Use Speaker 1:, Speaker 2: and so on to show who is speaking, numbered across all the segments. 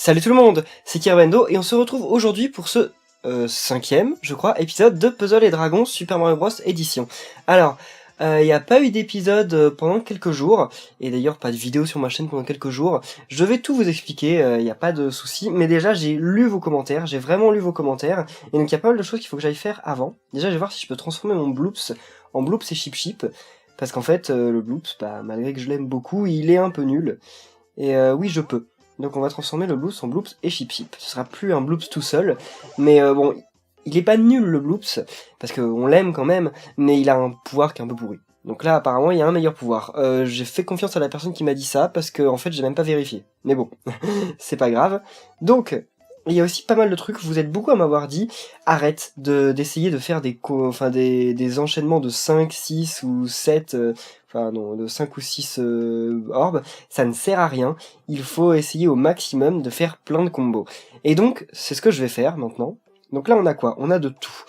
Speaker 1: Salut tout le monde, c'est Kirbendo et on se retrouve aujourd'hui pour ce cinquième, je crois, épisode de Puzzle et Dragons Super Mario Bros édition. Alors, il n'y a pas eu d'épisode pendant quelques jours, et d'ailleurs pas de vidéo sur ma chaîne pendant quelques jours. Je vais tout vous expliquer, il n'y a pas de souci, mais déjà j'ai lu vos commentaires, j'ai vraiment lu vos commentaires, et donc il y a pas mal de choses qu'il faut que j'aille faire avant. Déjà je vais voir si je peux transformer mon Bloops en Bloops et Chip Chip, parce qu'en fait le Bloops, malgré que je l'aime beaucoup, il est un peu nul, et oui je peux. Donc on va transformer le Bloops en Bloops et Chip Chip. Ce sera plus un Bloops tout seul, mais bon, il est pas nul le Bloops, parce qu'on l'aime quand même, mais il a un pouvoir qui est un peu pourri. Donc là apparemment il y a un meilleur pouvoir. J'ai fait confiance à la personne qui m'a dit ça, parce que en fait j'ai même pas vérifié. Mais bon, c'est pas grave. Donc, il y a aussi pas mal de trucs, vous êtes beaucoup à m'avoir dit, arrête d'essayer de faire des enchaînements de 5, 6 ou 7... de 5 ou 6 orbes, ça ne sert à rien, il faut essayer au maximum de faire plein de combos. Et donc, c'est ce que je vais faire maintenant. Donc là, on a quoi? On a de tout.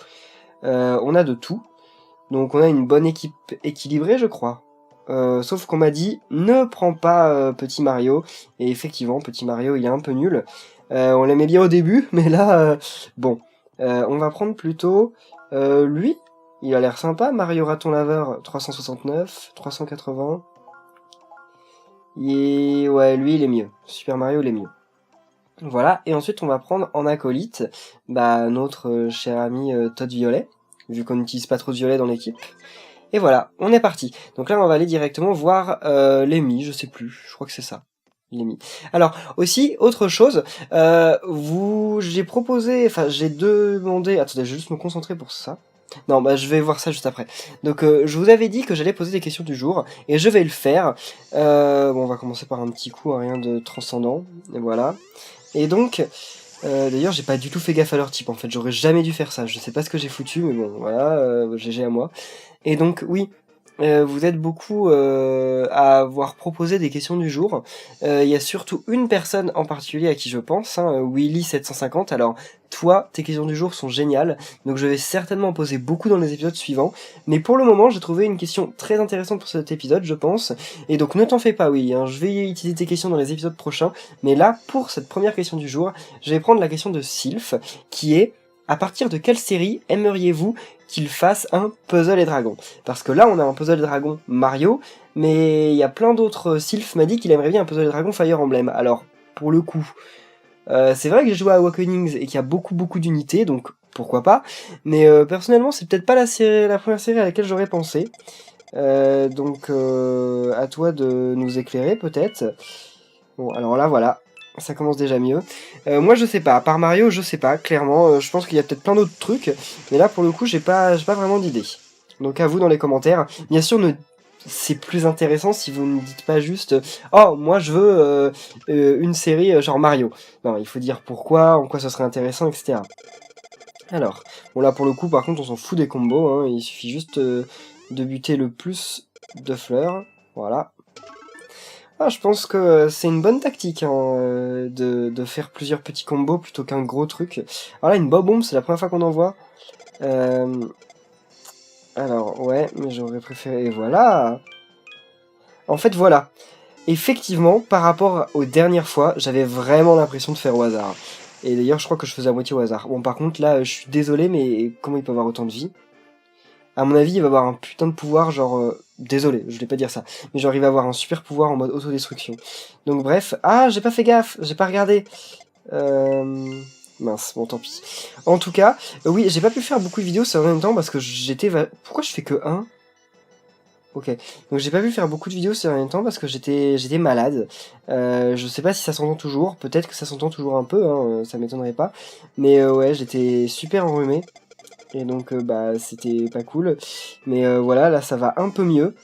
Speaker 1: Donc on a une bonne équipe équilibrée, je crois. Sauf qu'on m'a dit, ne prends pas Petit Mario. Et effectivement, Petit Mario, il est un peu nul. On l'aimait bien au début, mais là, bon. On va prendre plutôt lui. Il a l'air sympa, Mario Raton Laveur, 369, 380. Ouais, lui, il est mieux. Super Mario, il est mieux. Voilà, et ensuite on va prendre en acolyte notre cher ami Todd Violet, vu qu'on n'utilise pas trop de violet dans l'équipe. Et voilà, on est parti. Donc là on va aller directement voir Lemmy, je sais plus, je crois que c'est ça. Lemmy. Alors, aussi, autre chose, j'ai demandé... Attendez, je vais juste me concentrer pour ça. Non, je vais voir ça juste après. Donc, je vous avais dit que j'allais poser des questions du jour, et je vais le faire. On va commencer par un petit coup, rien de transcendant, et voilà. Et donc, d'ailleurs, j'ai pas du tout fait gaffe à leur type, en fait, j'aurais jamais dû faire ça, je sais pas ce que j'ai foutu, mais bon, voilà, GG à moi. Et donc, oui, vous êtes beaucoup à avoir proposé des questions du jour. Il y a surtout une personne en particulier à qui je pense, Willy750. Alors, toi, tes questions du jour sont géniales, donc je vais certainement en poser beaucoup dans les épisodes suivants. Mais pour le moment, j'ai trouvé une question très intéressante pour cet épisode, je pense. Et donc, ne t'en fais pas, Willy, je vais utiliser tes questions dans les épisodes prochains. Mais là, pour cette première question du jour, je vais prendre la question de Sylph, qui est... À partir de quelle série aimeriez-vous qu'il fasse un Puzzle et Dragon? Parce que là, on a un Puzzle et Dragon Mario, mais il y a plein d'autres... Sylph m'a dit qu'il aimerait bien un Puzzle et Dragon Fire Emblem. Alors, pour le coup, c'est vrai que j'ai joué à Awakenings et qu'il y a beaucoup d'unités, donc pourquoi pas. Mais personnellement, c'est peut-être pas la première série à laquelle j'aurais pensé. Donc, à toi de nous éclairer, peut-être. Bon, alors là, voilà. Ça commence déjà mieux. Moi, je sais pas. À part Mario, je sais pas. Clairement, je pense qu'il y a peut-être plein d'autres trucs. Mais là, pour le coup, j'ai pas vraiment d'idée. Donc, à vous dans les commentaires. Bien sûr, c'est plus intéressant si vous ne dites pas juste « Oh, moi, je veux une série genre Mario ». Non, il faut dire pourquoi, en quoi ça serait intéressant, etc. Alors, bon là, pour le coup, par contre, on s'en fout des combos. Il suffit juste de buter le plus de fleurs. Voilà. Ah, je pense que c'est une bonne tactique de faire plusieurs petits combos plutôt qu'un gros truc. Alors là, une bob-bomb, c'est la première fois qu'on en voit. Alors, ouais, mais j'aurais préféré... Voilà. En fait, voilà. Effectivement, par rapport aux dernières fois, j'avais vraiment l'impression de faire au hasard. Et d'ailleurs, je crois que je faisais à moitié au hasard. Bon, par contre, là, je suis désolé, mais comment il peut avoir autant de vie? À mon avis, il va avoir un putain de pouvoir, genre... désolé, je voulais pas dire ça. Mais genre, il va avoir un super pouvoir en mode autodestruction. Donc bref... Ah, j'ai pas fait gaffe, j'ai pas regardé. Mince, bon, tant pis. En tout cas, oui, j'ai pas pu faire beaucoup de vidéos ces derniers temps parce que j'étais... Pourquoi je fais que un? Ok. Donc j'ai pas pu faire beaucoup de vidéos ces derniers temps parce que j'étais malade. Je sais pas si ça s'entend toujours. Peut-être que ça s'entend toujours un peu, ça m'étonnerait pas. Mais ouais, j'étais super enrhumé. Et donc, c'était pas cool. Mais voilà, là, ça va un peu mieux.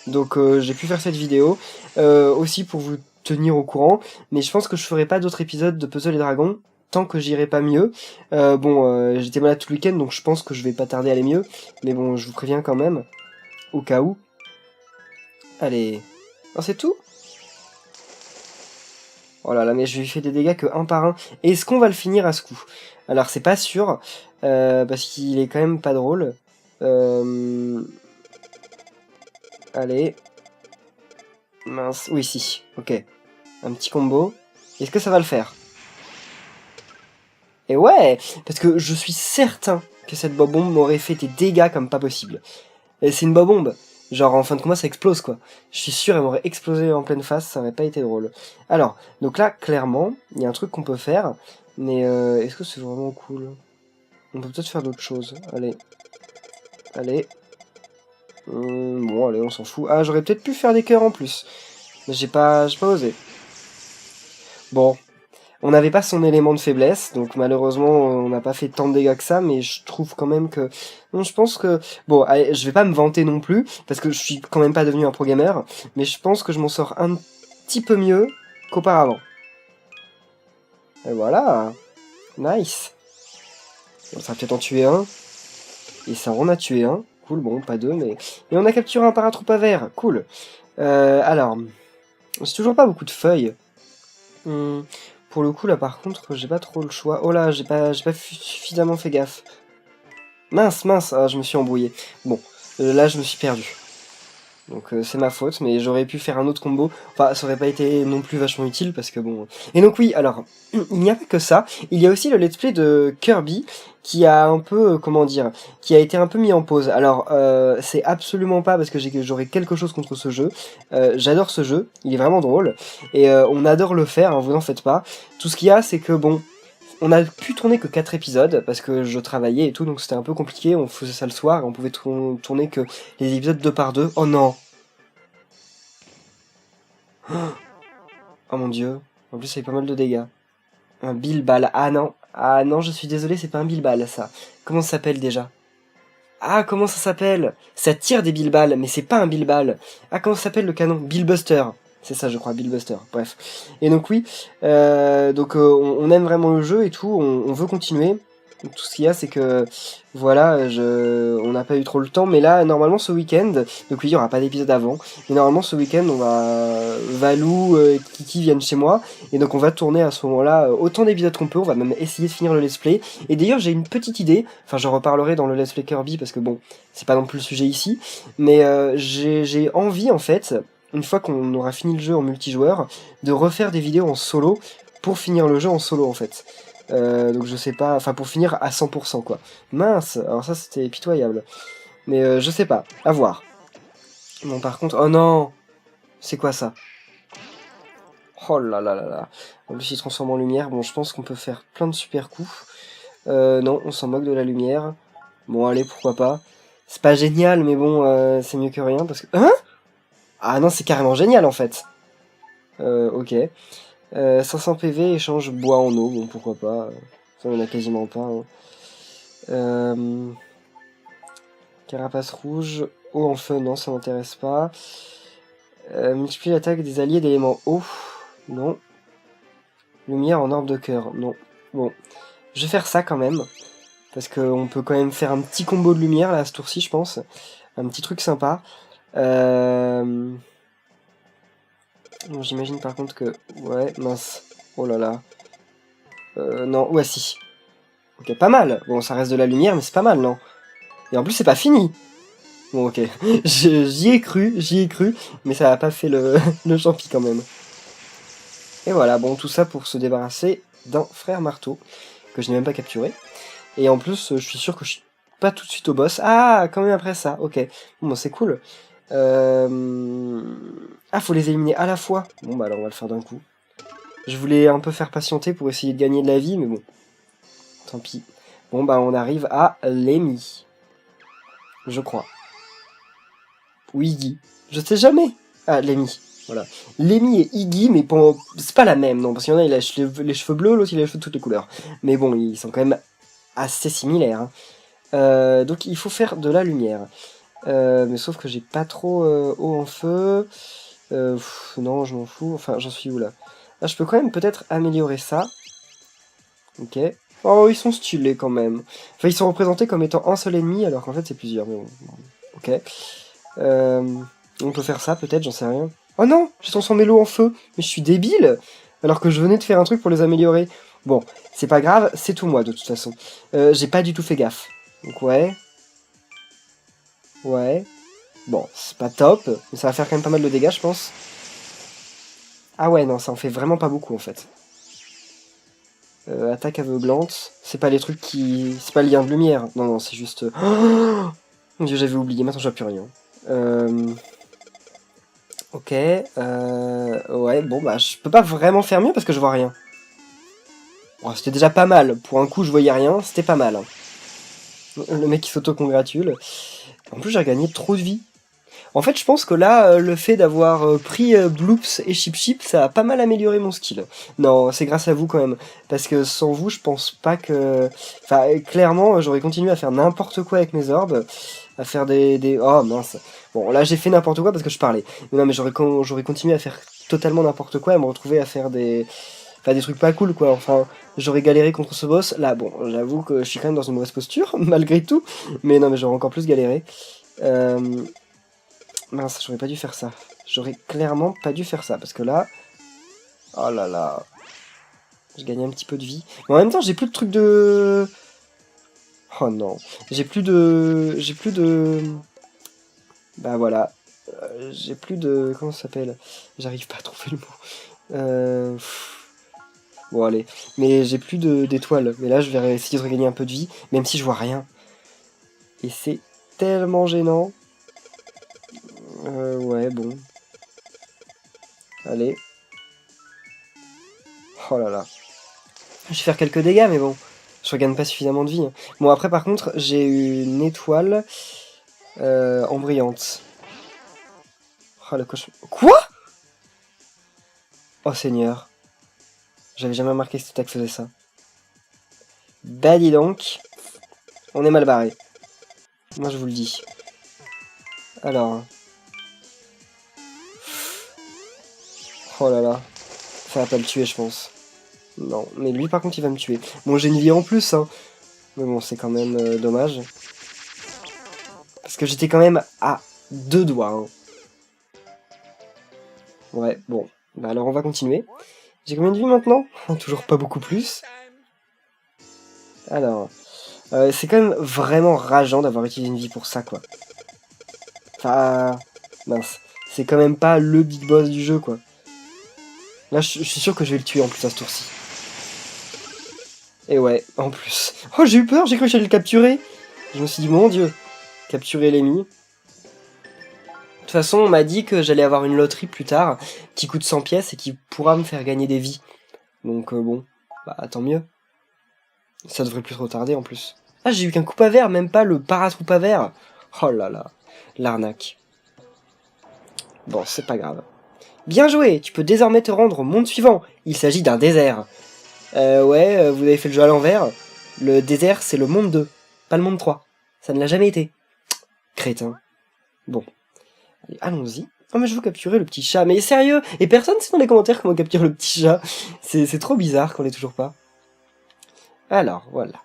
Speaker 1: Donc, j'ai pu faire cette vidéo. Aussi pour vous tenir au courant. Mais je pense que je ferai pas d'autres épisodes de Puzzle et Dragons tant que j'irai pas mieux. J'étais malade tout le week-end, donc je pense que je vais pas tarder à aller mieux. Mais bon, je vous préviens quand même. Au cas où. Allez. Oh, c'est tout? Oh là là, mais je lui fais des dégâts que un par un. Est-ce qu'on va le finir à ce coup? Alors, c'est pas sûr. Parce qu'il est quand même pas drôle. Allez. Mince. Oui, si. Ok. Un petit combo. Est-ce que ça va le faire? Et ouais, parce que je suis certain que cette bob-bombe m'aurait fait des dégâts comme pas possible. Et c'est une bob-bombe. Genre, en fin de combat, ça explose, quoi. Je suis sûr, elle m'aurait explosé en pleine face, ça aurait pas été drôle. Alors, donc là, clairement, il y a un truc qu'on peut faire, mais est-ce que c'est vraiment cool? On peut peut-être faire d'autres choses. Allez. Allez. Bon, allez, on s'en fout. Ah, j'aurais peut-être pu faire des cœurs en plus. Mais j'ai pas osé. Bon. On n'avait pas son élément de faiblesse, donc malheureusement on n'a pas fait tant de dégâts que ça, mais je trouve quand même que... Non, je pense que... Bon, allez, je vais pas me vanter non plus, parce que je suis quand même pas devenu un pro gamer, mais je pense que je m'en sors un petit peu mieux qu'auparavant. Et voilà. Nice. Bon, ça va peut-être en tuer un. Et ça en a tué un. Cool, bon, pas deux, mais... Et on a capturé un paratroopa vert. Cool. Alors... J'ai toujours pas beaucoup de feuilles. Pour le coup, là, par contre, j'ai pas trop le choix. Oh là, j'ai pas suffisamment fait gaffe. Mince, mince, ah, je me suis embrouillé. Bon, là, je me suis perdu. Donc c'est ma faute, mais j'aurais pu faire un autre combo. Enfin, ça aurait pas été non plus vachement utile, parce que bon... Et donc oui, alors, il n'y a pas que ça. Il y a aussi le let's play de Kirby, qui a un peu, comment dire, qui a été un peu mis en pause. Alors, c'est absolument pas parce que j'aurais quelque chose contre ce jeu. J'adore ce jeu, il est vraiment drôle, et on adore le faire, hein, vous en faites pas. Tout ce qu'il y a, c'est que bon... On a pu tourner que 4 épisodes, parce que je travaillais et tout, donc c'était un peu compliqué, on faisait ça le soir, et on pouvait tourner que les épisodes 2 par 2. Oh non! Oh mon dieu. En plus, ça fait pas mal de dégâts. Un bilbal. Ah non. Ah non, je suis désolé, c'est pas un bilbal, ça. Comment ça s'appelle déjà? Ah, comment ça s'appelle? Ça tire des bilbals, mais c'est pas un bilbal. Ah, comment ça s'appelle le canon? Billbuster. C'est ça, je crois, Billbuster. Bref. Et donc oui, on aime vraiment le jeu et tout, on veut continuer. Donc, tout ce qu'il y a, c'est que, voilà, on n'a pas eu trop le temps, mais là, normalement, ce week-end, donc oui, il n'y aura pas d'épisode avant, mais normalement, ce week-end, on va, Valou, Kiki viennent chez moi, et donc on va tourner à ce moment-là autant d'épisodes qu'on peut, on va même essayer de finir le let's play, et d'ailleurs, j'ai une petite idée, enfin, j'en reparlerai dans le let's play Kirby, parce que bon, c'est pas non plus le sujet ici, mais j'ai envie, en fait, une fois qu'on aura fini le jeu en multijoueur, de refaire des vidéos en solo, pour finir le jeu en solo, en fait. Donc je sais pas, enfin pour finir à 100% quoi. Mince, alors ça c'était pitoyable. Mais je sais pas, à voir. Bon par contre, oh non, c'est quoi ça? Oh là là là là. En plus il se transforme en lumière, bon je pense qu'on peut faire plein de super coups. Non, on s'en moque de la lumière. Bon allez, pourquoi pas. C'est pas génial, mais bon, c'est mieux que rien parce que... Hein? Ah non, c'est carrément génial en fait. Ok. 500 PV, échange bois en eau, bon pourquoi pas. Ça on en a quasiment pas. Hein. Carapace rouge, eau en feu, non, ça m'intéresse pas. Multiplie l'attaque des alliés d'éléments eau, non. Lumière en orbe de cœur, non. Bon, je vais faire ça quand même, parce qu'on peut quand même faire un petit combo de lumière là à ce tour-ci, je pense. Un petit truc sympa. Bon, j'imagine par contre que... Ouais, mince. Oh là là. Non, ouais si. Ok, pas mal. Bon, ça reste de la lumière, mais c'est pas mal, non? Et en plus, c'est pas fini. Bon, ok. J'y ai cru, mais ça n'a pas fait le, le champi quand même. Et voilà, bon, tout ça pour se débarrasser d'un frère marteau, que je n'ai même pas capturé. Et en plus, je suis sûr que je suis pas tout de suite au boss. Ah, quand même après ça, ok. Bon, c'est cool. Ah, faut les éliminer à la fois. Bon, bah alors on va le faire d'un coup. Je voulais un peu faire patienter pour essayer de gagner de la vie, mais bon. Tant pis. Bon, bah on arrive à Lemmy. Je crois. Ou Iggy. Je sais jamais. Ah, Lemmy. Voilà. Lemmy et Iggy, mais c'est pas la même, non. Parce qu'il y en a, il a les cheveux bleus, l'autre, il a les cheveux de toutes les couleurs. Mais bon, ils sont quand même assez similaires. Hein. Donc, il faut faire de la lumière. Mais sauf que j'ai pas trop eau en feu. Non, je m'en fous. Enfin, j'en suis où, là? Ah, je peux quand même peut-être améliorer ça. Ok. Oh, ils sont stylés, quand même. Enfin, ils sont représentés comme étant un seul ennemi, alors qu'en fait, c'est plusieurs. Mais bon. Ok. On peut faire ça peut-être, j'en sais rien. Oh non, j'ai transformé l'eau en feu, mais je suis débile, alors que je venais de faire un truc pour les améliorer. Bon, c'est pas grave, c'est tout moi de toute façon. J'ai pas du tout fait gaffe. Donc ouais. Ouais. Bon, c'est pas top, mais ça va faire quand même pas mal de dégâts, je pense. Ah ouais, non, ça en fait vraiment pas beaucoup en fait. Attaque aveuglante. C'est pas les trucs qui... C'est pas le lien de lumière. Non, non, c'est juste... Oh mon dieu, j'avais oublié. Maintenant, je vois plus rien. Ok. Ouais, bon, bah, je peux pas vraiment faire mieux parce que je vois rien. Bon, c'était déjà pas mal. Pour un coup, je voyais rien. C'était pas mal. Hein. Le mec qui s'auto-congratule. En plus, j'ai gagné trop de vie. En fait, je pense que là, le fait d'avoir pris Bloops et Chip Chip, ça a pas mal amélioré mon skill. Non, c'est grâce à vous quand même. Parce que sans vous, je pense pas que... Enfin, clairement, j'aurais continué à faire n'importe quoi avec mes orbes. À faire des... Oh mince. Bon, là, j'ai fait n'importe quoi parce que je parlais. Mais non, mais j'aurais continué à faire totalement n'importe quoi et me retrouver à faire des... Enfin, des trucs pas cool, quoi. Enfin, j'aurais galéré contre ce boss. Là, bon, j'avoue que je suis quand même dans une mauvaise posture, malgré tout. Mais non, mais j'aurais encore plus galéré. Mince, j'aurais pas dû faire ça. J'aurais clairement pas dû faire ça, parce que là... Oh là là... Je gagnais un petit peu de vie. Mais en même temps, j'ai plus de trucs de... Oh non. J'ai plus de... Bah voilà. J'ai plus de... Comment ça s'appelle? J'arrive pas à trouver le mot. Bon, allez. Mais j'ai plus d'étoiles. Mais là, je vais essayer de regagner un peu de vie, même si je vois rien. Et c'est tellement gênant. Ouais, bon. Allez. Oh là là. Je vais faire quelques dégâts, mais bon. Je regagne pas suffisamment de vie. Hein. Bon, après, par contre, j'ai eu une étoile en brillante. Oh, le cochon... Quoi? Oh, Seigneur. J'avais jamais remarqué que cette attaque faisait ça. Bah, dis donc. On est mal barré. Moi, je vous le dis. Alors... Oh là là. Ça va pas le tuer, je pense. Non, mais lui, par contre, il va me tuer. Bon, j'ai une vie en plus, hein. Mais bon, c'est quand même dommage. Parce que j'étais quand même à 2 doigts, hein. Ouais, bon. Bah alors, on va continuer. J'ai combien de vie maintenant? Toujours pas beaucoup plus. Alors... c'est quand même vraiment rageant d'avoir utilisé une vie pour ça, quoi. Enfin... Mince. C'est quand même pas le big boss du jeu, quoi. Là, je suis sûr que je vais le tuer en plus à ce tour-ci. Et ouais, en plus. Oh, j'ai eu peur, j'ai cru que j'allais le capturer. Je me suis dit, mon dieu, capturer l'ennemi. De toute façon, on m'a dit que j'allais avoir une loterie plus tard, qui coûte 100 pièces et qui pourra me faire gagner des vies. Donc bon, bah tant mieux. Ça devrait plus trop tarder en plus. Ah, j'ai eu qu'un coup à verre, même pas le paratroupe à verre. Oh là là, l'arnaque. Bon, c'est pas grave. Bien joué, tu peux désormais te rendre au monde suivant. Il s'agit d'un désert. Ouais, vous avez fait le jeu à l'envers. Le désert, c'est le monde 2, pas le monde 3. Ça ne l'a jamais été. Crétin. Bon. Allez, allons-y. Oh, mais je veux capturer le petit chat. Mais sérieux? Et personne sait dans les commentaires comment capturer le petit chat. C'est trop bizarre qu'on l'ait toujours pas. Alors, voilà.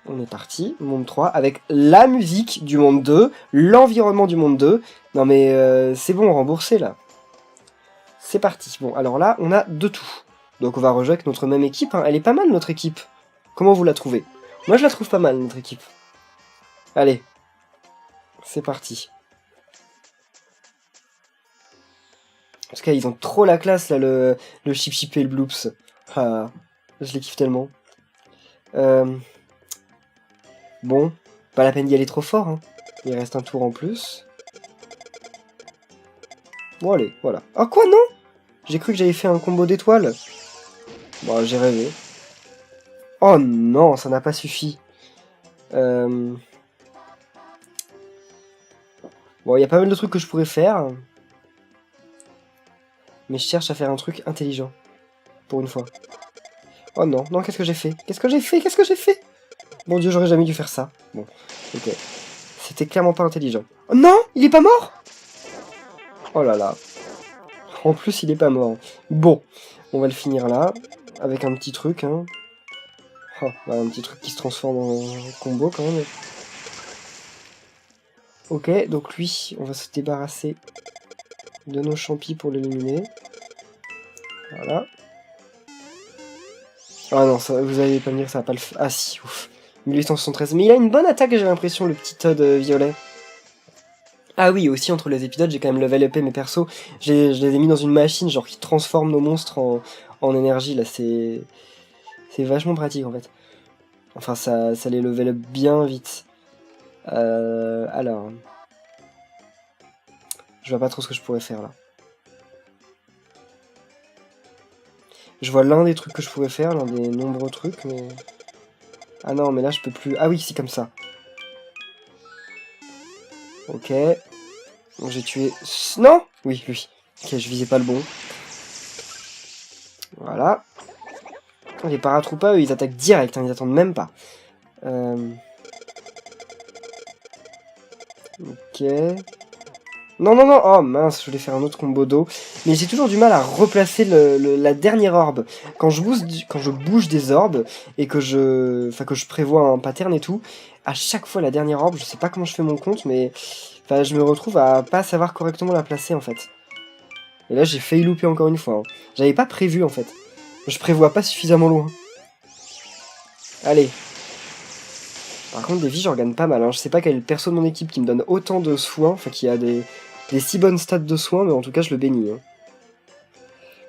Speaker 1: On est parti. Monde 3 avec la musique du monde 2, l'environnement du monde 2. Non mais c'est bon, remboursé là. C'est parti. Bon, alors là, on a de tout. Donc on va rejouer avec notre même équipe. Hein. Elle est pas mal, notre équipe. Comment vous la trouvez? Moi, je la trouve pas mal, notre équipe. Allez. C'est parti. En tout cas, ils ont trop la classe, là, le Chip Chip et le Bloops. Ah, je les kiffe tellement. Bon, pas la peine d'y aller trop fort. Hein. Il reste un tour en plus. Bon, allez, voilà. Ah, quoi, non? J'ai cru que j'avais fait un combo d'étoiles. Bon, j'ai rêvé. Oh non, ça n'a pas suffi. Bon, il y a pas mal de trucs que je pourrais faire. Mais je cherche à faire un truc intelligent. Pour une fois. Oh non, non, qu'est-ce que j'ai fait? Qu'est-ce que j'ai fait? Qu'est-ce que j'ai fait? Mon dieu, j'aurais jamais dû faire ça. Bon, ok. C'était clairement pas intelligent. Oh non, il est pas mort? Oh là là. En plus, il est pas mort. Bon, on va le finir là. Avec un petit truc, hein. Oh, bah, un petit truc qui se transforme en combo quand même. Ok, donc lui, on va se débarrasser de nos champis pour l'éliminer. Voilà. Ah non, ça, vous allez pas me dire ça va pas le faire. Ah si, ouf. 1873. Mais il a une bonne attaque, j'ai l'impression, le petit Todd violet. Ah oui, aussi entre les épisodes, j'ai quand même level up mes persos. Je les ai mis dans une machine, genre qui transforme nos monstres en énergie, là, c'est... C'est vachement pratique en fait. Enfin, ça les level up bien vite. Alors... Je vois pas trop ce que je pourrais faire là. Je vois l'un des trucs que je pourrais faire, l'un des nombreux trucs, mais... Ah non, mais là je peux plus... Ah oui, c'est comme ça. Ok. Donc j'ai tué... Non! Oui, lui. Ok, je visais pas le bon. Voilà. Les paratroupes, eux, ils attaquent direct, hein, ils attendent même pas. Ok. Non, non, non! Oh mince, je voulais faire un autre combo d'eau. Mais j'ai toujours du mal à replacer la dernière orbe. Quand je bouge des orbes, et que je prévois un pattern et tout, à chaque fois la dernière orbe, je sais pas comment je fais mon compte, mais... Enfin, je me retrouve à pas savoir correctement la placer, en fait. Et là, j'ai failli louper encore une fois. Hein. J'avais pas prévu, en fait. Je prévois pas suffisamment loin. Allez. Par contre, des vies, j'en gagne pas mal. Hein. Je sais pas quel perso de mon équipe qui me donne autant de soins, enfin qui a des si bonnes stats de soins, mais en tout cas, je le bénis. Hein.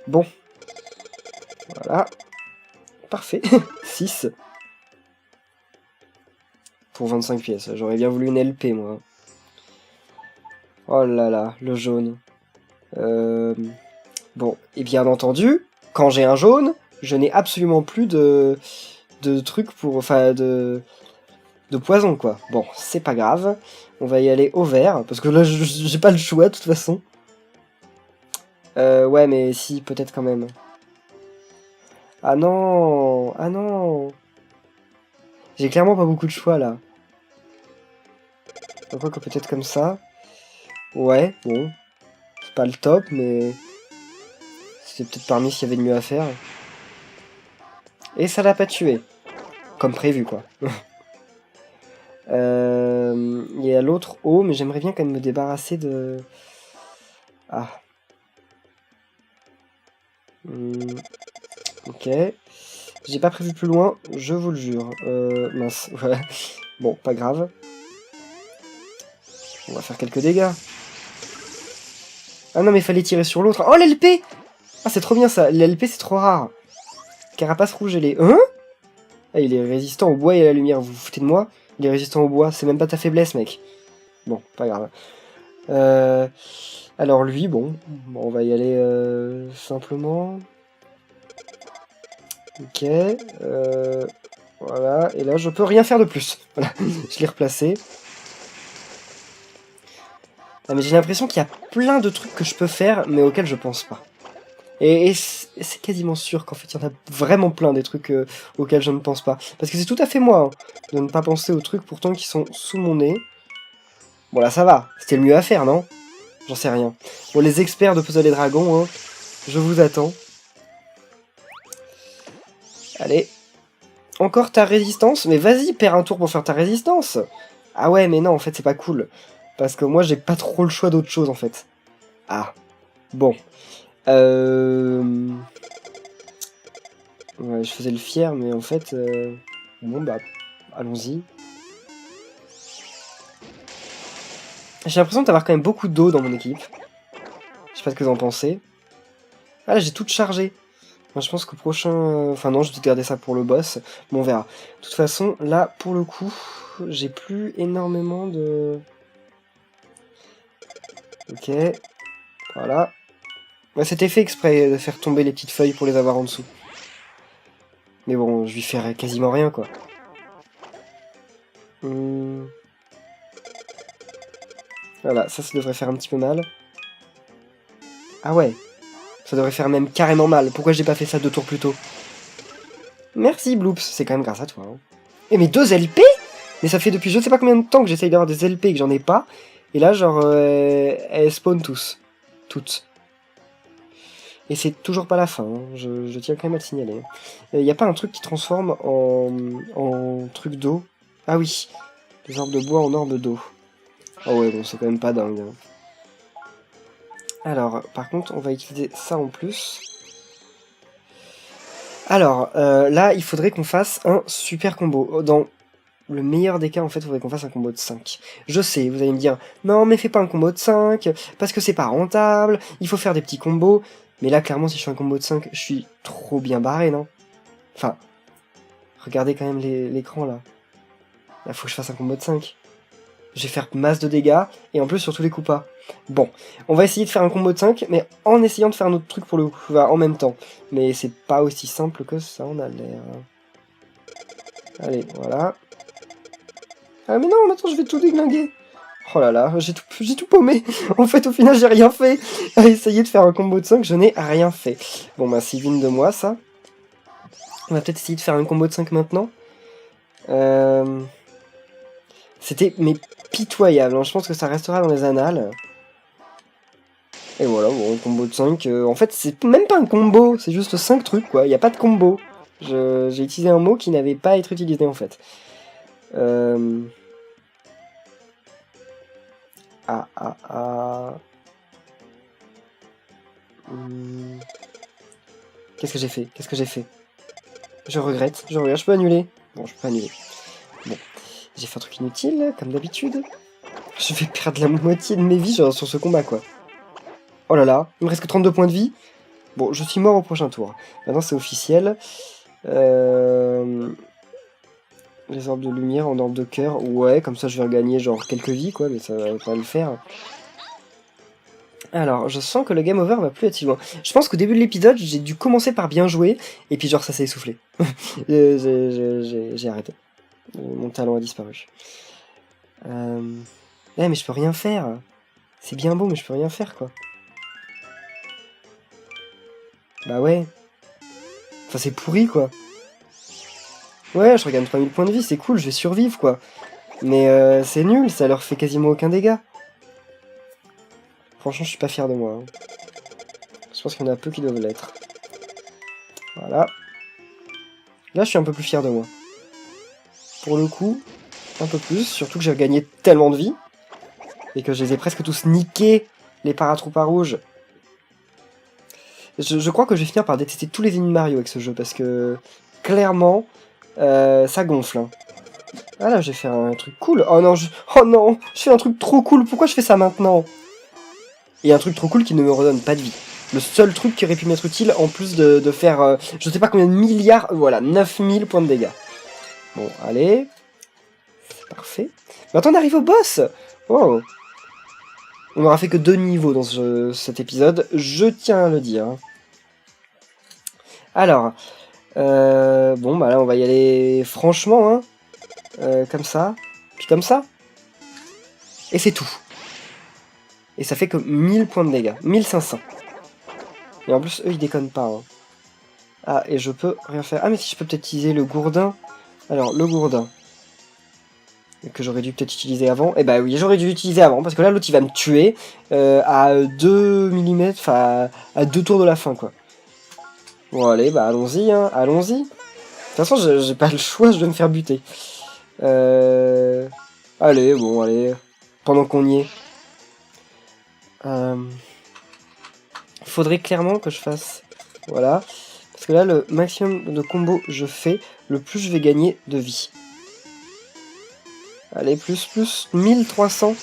Speaker 1: Bon. Voilà. Parfait. 6. Pour 25 pièces. J'aurais bien voulu une LP, moi. Oh là là, le jaune. Bon, et bien entendu, quand j'ai un jaune, je n'ai absolument plus de trucs pour... Enfin, de poison, quoi. Bon, c'est pas grave. On va y aller au vert, parce que là, j'ai pas le choix, de toute façon. Ouais, mais si, peut-être quand même. Ah non! Ah non! J'ai clairement pas beaucoup de choix, là. Donc, quoi que peut-être comme ça. Ouais, bon. C'est pas le top, mais... C'est peut-être parmi ce qu'il y avait de mieux à faire. Et ça l'a pas tué. Comme prévu, quoi. Il y a l'autre eau, mais j'aimerais bien quand même me débarrasser de... Ah. Ok. J'ai pas prévu plus loin, je vous le jure. Mince, ouais. Bon, pas grave. On va faire quelques dégâts. Ah non, mais fallait tirer sur l'autre. Oh, l'LP! Ah, c'est trop bien ça. L'LP, c'est trop rare. Carapace rouge, elle est... Hein? Ah, il est résistant au bois et à la lumière. Vous vous foutez de moi? Il est résistant au bois. C'est même pas ta faiblesse, mec. Bon, pas grave. Alors lui, bon, on va y aller simplement. Ok. Voilà. Et là, je peux rien faire de plus. Voilà. Je l'ai replacé. Ah, mais j'ai l'impression qu'il y a plein de trucs que je peux faire, mais auxquels je pense pas. Et c'est quasiment sûr qu'en fait, il y en a vraiment plein des trucs auxquels je ne pense pas. Parce que c'est tout à fait moi, hein, de ne pas penser aux trucs pourtant qui sont sous mon nez. Bon là, ça va. C'était le mieux à faire, non? J'en sais rien. Bon, les experts de Puzzle et Dragons, hein, je vous attends. Allez. Encore ta résistance? Mais vas-y, perds un tour pour faire ta résistance. Ah ouais, mais non, en fait, c'est pas cool. Parce que moi, j'ai pas trop le choix d'autre chose, en fait. Ah. Bon. Ouais, je faisais le fier, mais en fait... Bon, bah, allons-y. J'ai l'impression d'avoir quand même beaucoup d'eau dans mon équipe. Je sais pas ce que vous en pensez. Ah, là, j'ai tout chargé. Enfin, je pense qu'au prochain... Enfin non, je vais peut-être garder ça pour le boss. Bon, on verra. De toute façon, là, pour le coup, j'ai plus énormément de... Ok. Voilà. Ouais, c'était fait exprès de faire tomber les petites feuilles pour les avoir en dessous. Mais bon, je lui ferai quasiment rien, quoi. Voilà, ça devrait faire un petit peu mal. Ah ouais. Ça devrait faire même carrément mal. Pourquoi j'ai pas fait ça 2 tours plus tôt? Merci, Bloops. C'est quand même grâce à toi. Hein. Et mes 2 LP? Mais ça fait depuis je sais pas combien de temps que j'essaye d'avoir des LP et que j'en ai pas. Et là, genre, elles spawn tous. Toutes. Et c'est toujours pas la fin, hein. Je tiens quand même à le signaler. Y a pas un truc qui transforme en truc d'eau? Ah oui, les orbes de bois en orbes d'eau. Ah ouais, bon, c'est quand même pas dingue. Hein. Alors, par contre, on va utiliser ça en plus. Alors, là, il faudrait qu'on fasse un super combo. Dans le meilleur des cas, en fait, il faudrait qu'on fasse un combo de 5. Je sais, vous allez me dire, non, mais fais pas un combo de 5, parce que c'est pas rentable, il faut faire des petits combos. Mais là, clairement, si je fais un combo de 5, je suis trop bien barré, non? Enfin, Regardez quand même l'écran là. Là, faut que je fasse un combo de 5. Je vais faire masse de dégâts, et en plus sur tous les coups pas. Bon, on va essayer de faire un combo de 5, mais en essayant de faire un autre truc pour le coup, en même temps. Mais c'est pas aussi simple que ça, on a l'air. Allez, voilà. Ah mais non, maintenant je vais tout déglinguer. Oh là là, j'ai tout paumé. En fait, au final, j'ai rien fait. À essayer de faire un combo de 5, je n'ai rien fait. Bon bah, c'est vine de moi, ça. On va peut-être essayer de faire un combo de 5 maintenant. C'était mais pitoyable, hein. Je pense que ça restera dans les annales. Et voilà, bon, un combo de 5. En fait, c'est même pas un combo, c'est juste 5 trucs, quoi. Il n'y a pas de combo. J'ai utilisé un mot qui n'avait pas à être utilisé, en fait. Qu'est-ce que j'ai fait? Qu'est-ce que j'ai fait? Je regrette, je peux annuler. Bon, je peux pas annuler. Bon, j'ai fait un truc inutile, comme d'habitude. Je vais perdre la moitié de mes vies genre, sur ce combat, quoi. Oh là là, il me reste que 32 points de vie. Bon, je suis mort au prochain tour. Maintenant, c'est officiel. Les orbes de lumière en orbes de cœur. Ouais, comme ça, je vais regagner genre quelques vies, quoi, mais ça va pas le faire. Alors, je sens que le game over va plus être si loin. Je pense qu'au début de l'épisode, j'ai dû commencer par bien jouer, et puis genre ça s'est essoufflé. J'ai arrêté. Mon talent a disparu. Mais je peux rien faire. C'est bien beau, mais je peux rien faire, quoi. Bah ouais. Enfin, c'est pourri, quoi. Ouais, je regagne 3000 points de vie, c'est cool, je vais survivre, quoi. Mais c'est nul, ça leur fait quasiment aucun dégât. Franchement, je suis pas fier de moi. Hein. Je pense qu'il y en a peu qui doivent l'être. Voilà. Là, je suis un peu plus fier de moi. Pour le coup, un peu plus. Surtout que j'ai gagné tellement de vie. Et que je les ai presque tous niqués, les paratroupes rouges. Je crois que je vais finir par détester tous les ennemis de Mario avec ce jeu. Parce que, clairement, ça gonfle. Hein. Ah là, j'ai fait un truc cool. Oh non, je fais un truc trop cool. Pourquoi je fais ça maintenant? Et un truc trop cool qui ne me redonne pas de vie. Le seul truc qui aurait pu m'être utile, en plus de faire, je sais pas combien de milliards, voilà, 9000 points de dégâts. Bon, allez. C'est parfait. Maintenant, on arrive au boss. Oh. On n'aura fait que 2 niveaux dans cet épisode, je tiens à le dire. Alors, bon, bah là, on va y aller franchement, hein. Comme ça, puis comme ça. Et c'est tout. Et ça fait que 1000 points de dégâts. 1500. Et en plus, eux, ils déconnent pas. Hein. Ah, et je peux rien faire. Ah, mais si je peux peut-être utiliser le gourdin. Alors, le gourdin. Que j'aurais dû peut-être utiliser avant. Eh bah oui, j'aurais dû l'utiliser avant. Parce que là, l'autre, il va me tuer à 2 mm. Enfin, à 2 tours de la fin, quoi. Bon, allez, bah allons-y, hein. Allons-y. De toute façon, j'ai pas le choix, je dois me faire buter. Allez, bon, allez. Pendant qu'on y est. Faudrait clairement que je fasse... Voilà. Parce que là, le maximum de combos je fais, le plus je vais gagner de vie. Allez, plus, 1300.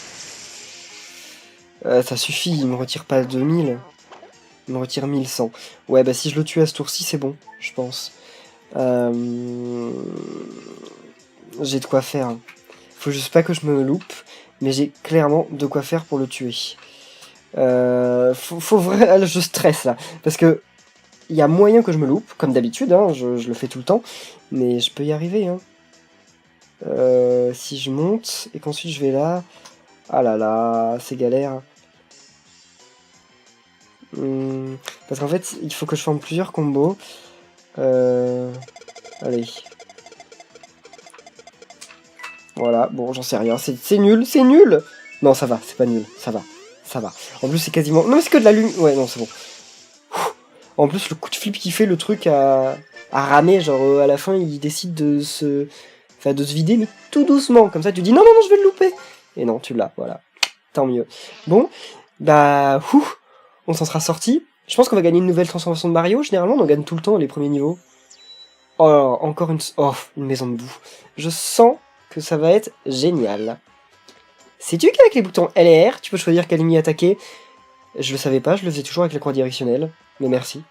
Speaker 1: Ça suffit, il me retire pas 2000. Il me retire 1100. Ouais, bah si je le tue à ce tour-ci, c'est bon, je pense. J'ai de quoi faire. Faut juste pas que je me loupe, mais j'ai clairement de quoi faire pour le tuer. Faut vraiment... Je stresse là, parce que il y a moyen que je me loupe, comme d'habitude, hein, je le fais tout le temps, mais je peux y arriver. Hein. Si je monte, et qu'ensuite je vais là... Ah là là, c'est galère. Parce qu'en fait, il faut que je forme plusieurs combos. Allez. Voilà, bon, j'en sais rien. C'est nul, c'est nul. Non, ça va, c'est pas nul, ça va. Ça va. En plus, c'est quasiment... Non, mais c'est que de la lumière. Ouais, non, c'est bon. En plus, le coup de flip qui fait le truc à ramer, genre à la fin, il décide de se... Enfin, de se vider, mais tout doucement. Comme ça, tu dis non, non, non, je vais le louper. Et non, tu l'as, voilà. Tant mieux. Bon, bah, on s'en sera sorti. Je pense qu'on va gagner une nouvelle transformation de Mario. Généralement, on en gagne tout le temps les premiers niveaux. Oh, encore une... Oh, une maison de boue. Je sens que ça va être génial. Sais-tu qu'avec les boutons L et R, tu peux choisir quel ennemi attaquer? Je le savais pas, je le faisais toujours avec la croix directionnelle. Mais merci.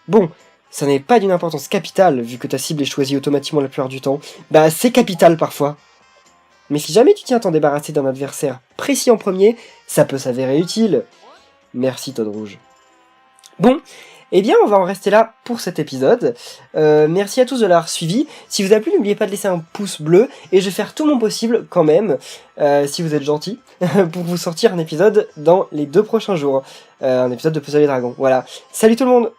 Speaker 1: Bon, ça n'est pas d'une importance capitale, vu que ta cible est choisie automatiquement la plupart du temps, bah c'est capital parfois. Mais si jamais tu tiens à t'en débarrasser d'un adversaire précis en premier, ça peut s'avérer utile. Merci Toad Rouge. Bon, eh bien on va en rester là pour cet épisode. Merci à tous de l'avoir suivi. Si vous a plu, n'oubliez pas de laisser un pouce bleu, et je vais faire tout mon possible quand même, si vous êtes gentil, pour vous sortir un épisode dans les 2 prochains jours. Un épisode de Puzzle et Dragons. Voilà. Salut tout le monde!